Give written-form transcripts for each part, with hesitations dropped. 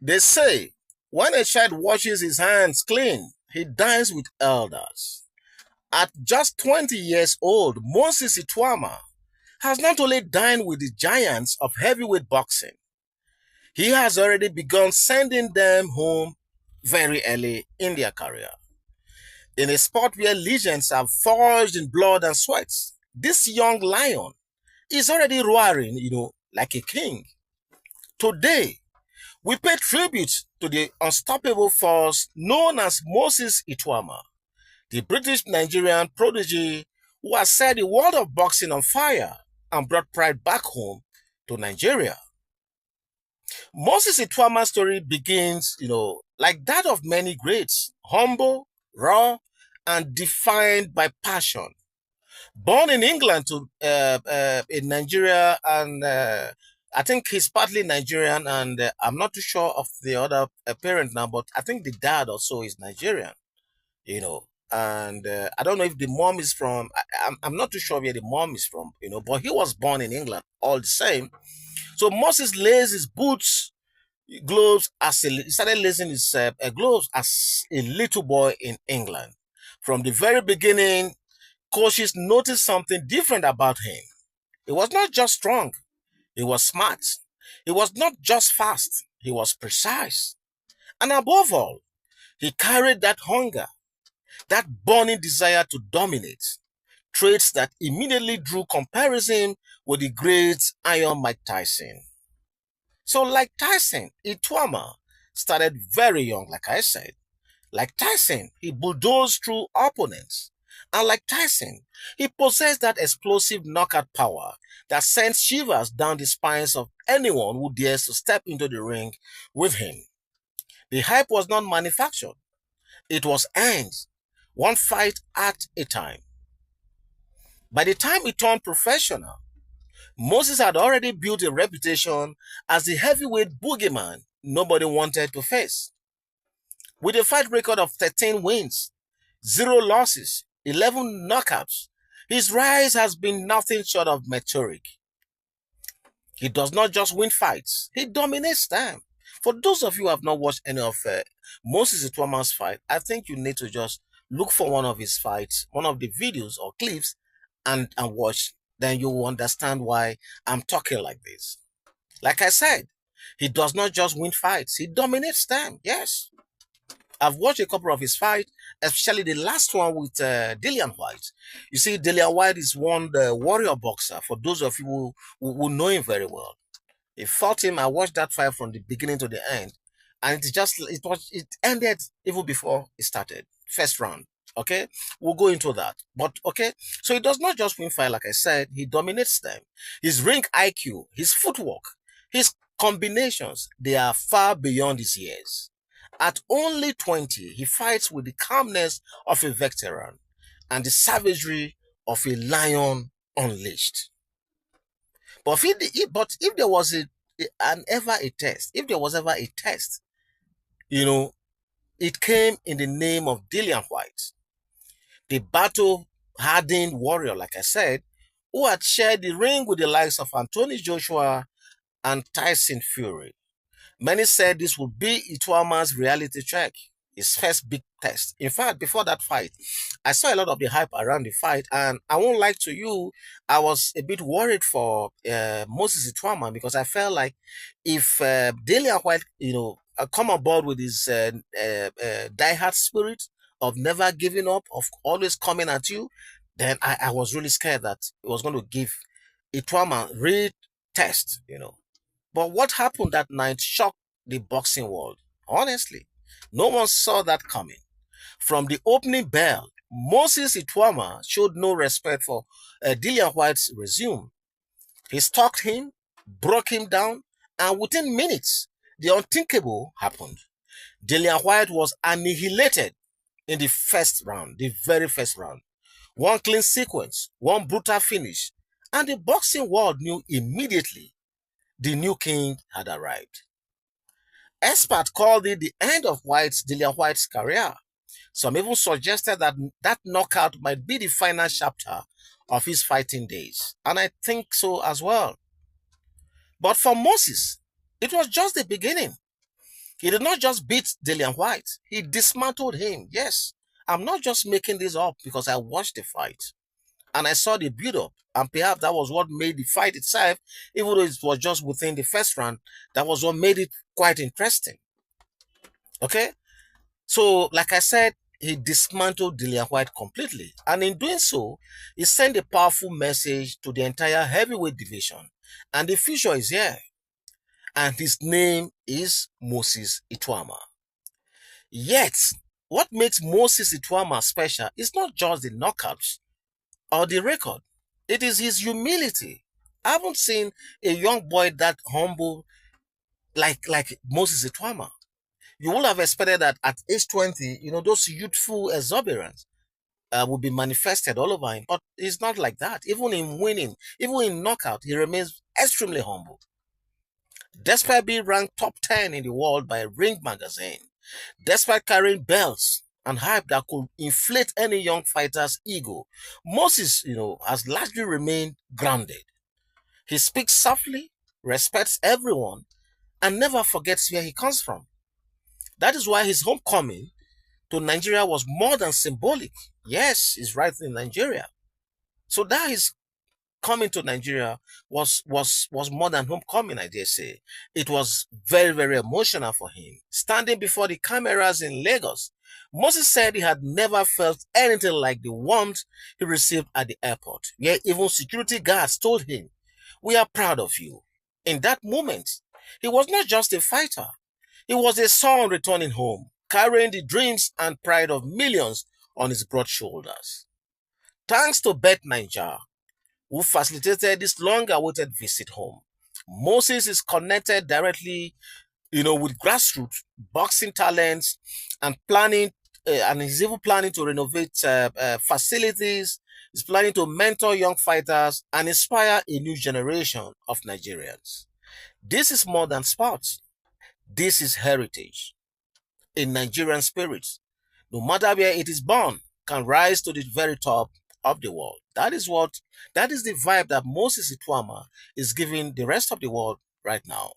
They say when a child washes his hands clean, he dines with elders. At just 20 years old, Moses Ituama has not only dined with the giants of heavyweight boxing, he has already begun sending them home very early in their career. In a sport where legends are forged in blood and sweat, this young lion is already roaring, like a king. Today, we pay tribute to the unstoppable force known as Moses Ituama, the British Nigerian prodigy who has set the world of boxing on fire and brought pride back home to Nigeria. Moses Ituama's story begins, like that of many greats, humble, raw, and defined by passion. Born in England to in Nigeria, and I think he's partly Nigerian, and I'm not too sure of the other parent now, but I think the dad also is Nigerian, and I don't know if the mom is from. I'm not too sure where the mom is from, but he was born in England all the same. So Moses lays his boots, gloves he started lacing his gloves as a little boy in England. From the very beginning, coaches noticed something different about him. He was not just strong, he was smart. He was not just fast, he was precise. And above all, he carried that hunger, that burning desire to dominate, traits that immediately drew comparison with the great Iron Mike Tyson. So, like Tyson, Ituama started very young, like I said. Like Tyson, he bulldozed through opponents. And like Tyson, he possessed that explosive knockout power that sends shivers down the spines of anyone who dares to step into the ring with him. The hype was not manufactured, it was earned, one fight at a time. By the time he turned professional, Moses had already built a reputation as the heavyweight boogeyman nobody wanted to face. With a fight record of 13 wins, 0 losses, 11 knockouts, his rise has been nothing short of meteoric. He does not just win fights, he dominates them. For those of you who have not watched any of Moses Ituama's fight, I think you need to just look for one of his fights, one of the videos or clips, and watch. Then you will understand why I'm talking like this. Like I said, he does not just win fights, he dominates them. Yes. I've watched a couple of his fights, especially the last one with Dillian Whyte. You see, Dillian Whyte is one the warrior boxer. For those of you who know him very well, he fought him. I watched that fight from the beginning to the end, and it ended even before it started. First round. Okay, we'll go into that. But okay, so he does not just win fight, like I said, he dominates them. His ring IQ, his footwork, his combinations, they are far beyond his years. At only 20, he fights with the calmness of a veteran and the savagery of a lion unleashed. But if there was if there was ever a test, you know, it came in the name of Dillian Whyte, the battle hardened warrior, like I said, who had shared the ring with the likes of Anthony Joshua and Tyson Fury. Many said this would be Ituama's reality check, his first big test. In fact, before that fight, I saw a lot of the hype around the fight, and I won't lie to you, I was a bit worried for Moses Ituama because I felt like if Dillian Whyte, come aboard with his diehard spirit of never giving up, of always coming at you, then I was really scared that it was going to give Ituama real test. But what happened that night shocked the boxing world. Honestly, no one saw that coming. From the opening bell, Moses Ituama showed no respect for Dillian Whyte's resume. He stalked him, broke him down, and within minutes, the unthinkable happened. Dillian Whyte was annihilated in the first round, the very first round. One clean sequence, one brutal finish, and the boxing world knew immediately the new king had arrived. Experts called it the end of Dillian Whyte's career. Some even suggested that that knockout might be the final chapter of his fighting days. And I think so as well. But for Moses, it was just the beginning. He did not just beat Dillian Whyte, he dismantled him. Yes, I'm not just making this up because I watched the fight and I saw the build up. And perhaps that was what made the fight itself, even though it was just within the first round, that was what made it quite interesting. Okay? So, like I said, he dismantled Dillian Whyte completely. And in doing so, he sent a powerful message to the entire heavyweight division. And the future is here. And his name is Moses Itauma. Yet, what makes Moses Itauma special is not just the knockouts or the record. It is his humility. I haven't seen a young boy that humble like Moses Itauma. You would have expected that at age 20, those youthful exuberance will be manifested all over him. But it's not like that. Even in winning, even in knockout, he remains extremely humble. Despite being ranked top 10 in the world by Ring magazine, despite carrying belts and hype that could inflate any young fighter's ego, Moses, has largely remained grounded. He speaks softly, respects everyone, and never forgets where he comes from. That is why his homecoming to Nigeria was more than symbolic. Yes, he's right in Nigeria. So that his coming to Nigeria was more than homecoming, I dare say. It was very, very emotional for him. Standing before the cameras in Lagos, Moses said he had never felt anything like the warmth he received at the airport, where even security guards told him, "We are proud of you." In that moment, he was not just a fighter. He was a son returning home, carrying the dreams and pride of millions on his broad shoulders. Thanks to Bet Naija, who facilitated this long-awaited visit home, Moses is connected directly, with grassroots boxing talents and planning, and he's even planning to renovate facilities. He's planning to mentor young fighters and inspire a new generation of Nigerians. This is more than sports. This is heritage. A Nigerian spirit, no matter where it is born, can rise to the very top of the world. That is the vibe that Moses Ituama is giving the rest of the world right now.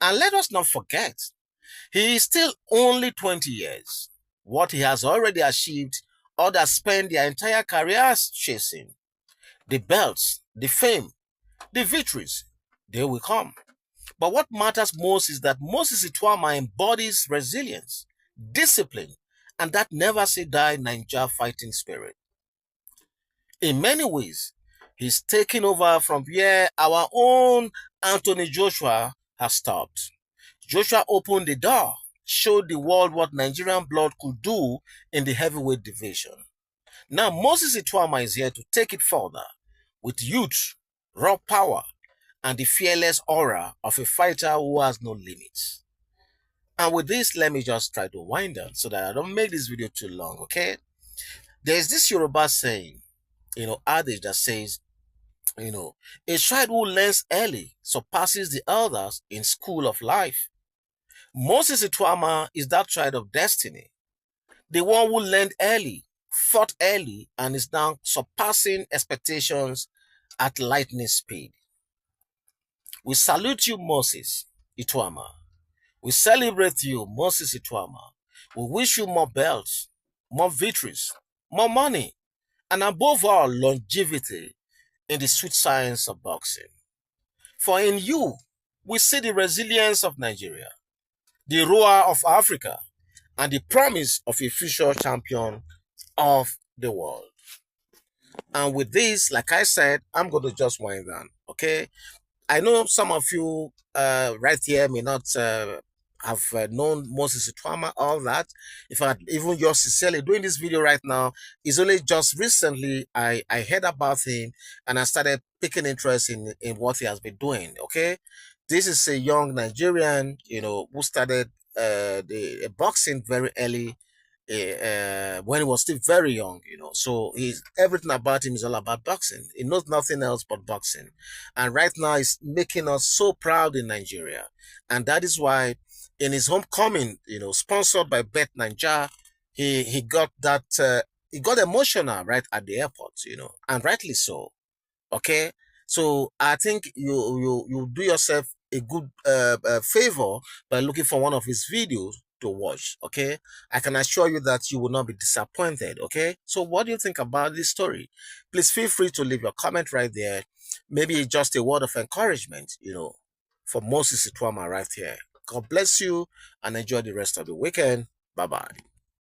And let us not forget, he is still only 20 years. What he has already achieved, others spend their entire careers chasing. The belts, the fame, the victories, they will come. But what matters most is that Moses Ituama embodies resilience, discipline, and that never say die Ninja fighting spirit. In many ways, he's taking over from where our own Anthony Joshua has stopped. Joshua opened the door, showed the world what Nigerian blood could do in the heavyweight division. Now Moses Ituama is here to take it further with youth, raw power, and the fearless aura of a fighter who has no limits. And with this, let me just try to wind down so that I don't make this video too long, okay? There's this Yoruba saying, adage that says, a child who learns early surpasses the elders in school of life. Moses Ituama is that child of destiny, the one who learned early, fought early, and is now surpassing expectations at lightning speed. We salute you, Moses Ituama. We celebrate you, Moses Ituama. We wish you more belts, more victories, more money, and above all, longevity in the sweet science of boxing. For in you, we see the resilience of Nigeria, the roar of Africa, and the promise of a future champion of the world. And with this, like I said, I'm going to just wind down, okay? I know some of you right here may not have known Moses Ituama, all that. In fact, even yours sincerely doing this video right now is only just recently I heard about him and I started picking interest in what he has been doing. Okay, this is a young Nigerian, who started the boxing very early. When he was still very young, so everything about him is all about boxing. He knows nothing else but boxing, and right now he's making us so proud in Nigeria, and that is why in his homecoming, sponsored by Bet Naija, he got that he got emotional right at the airport, and rightly so. Okay, so I think you do yourself a good favor by looking for one of his videos to watch. Okay, I can assure you that you will not be disappointed. Okay, so what do you think about this story? Please feel free to leave your comment right there. Maybe just a word of encouragement, for Moses Ituama right here. God bless you and enjoy the rest of the weekend. Bye bye.